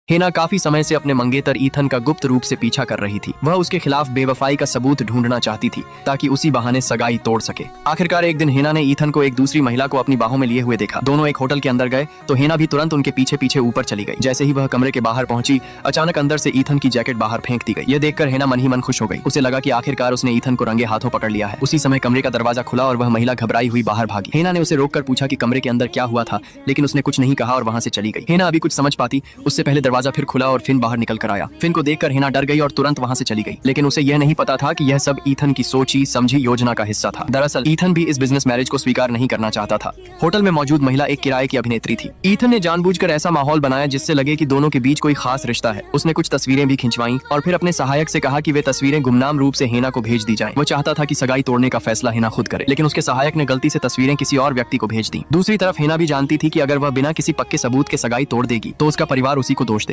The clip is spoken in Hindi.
हेना काफी समय से अपने मंगेतर ईथन का गुप्त रूप से पीछा कर रही थी। वह उसके खिलाफ बेवफाई का सबूत ढूंढना चाहती थी ताकि उसी बहाने सगाई तोड़ सके। आखिरकार एक दिन हेना ने ईथन को एक दूसरी महिला को अपनी बाहों में लिए हुए देखा। दोनों एक होटल के अंदर गए तो हेना भी तुरंत उनके पीछे पीछे ऊपर चली गई। जैसे ही वह कमरे के बाहर पहुंची, अचानक अंदर से ईथन की जैकेट बाहर फेंक दी गई। यह देखकर हेना मन ही मन खुश हो गई। उसे लगा कि आखिरकार उसने ईथन को रंगे हाथों पकड़ लिया है। उसी समय कमरे का दरवाजा खुला और वह महिला घबराई हुई बाहर भागी। हेना ने उसे रोककर पूछा कि कमरे के अंदर क्या हुआ था, लेकिन उसने कुछ नहीं कहा और वहां से चली गई। हेना अभी कुछ समझ पाती उससे पहले दरवाजा फिर खुला और फिन बाहर निकल कर आया। फिन को देखकर हेना डर गई और तुरंत वहां से चली गई। लेकिन उसे यह नहीं पता था कि यह सब ईथन की सोची समझी योजना का हिस्सा था। दरअसल ईथन भी इस बिजनेस मैरिज को स्वीकार नहीं करना चाहता था। होटल में मौजूद महिला एक किराए की अभिनेत्री थी। ईथन ने जानबूझकर ऐसा माहौल बनाया जिससे लगे कि दोनों के बीच कोई खास रिश्ता है। उसने कुछ तस्वीरें भी खिंचवाई और फिर अपने सहायक से कहा कि वे तस्वीरें गुमनाम रूप से हेना को भेज दी जाएं। वो चाहता था कि सगाई तोड़ने का फैसला हेना खुद करे, लेकिन उसके सहायक ने गलती से तस्वीरें किसी और व्यक्ति को भेज दी। दूसरी तरफ हेना भी जानती थी कि अगर वह बिना किसी पक्के सबूत के सगाई तोड़ देगी तो उसका परिवार उसी को दोष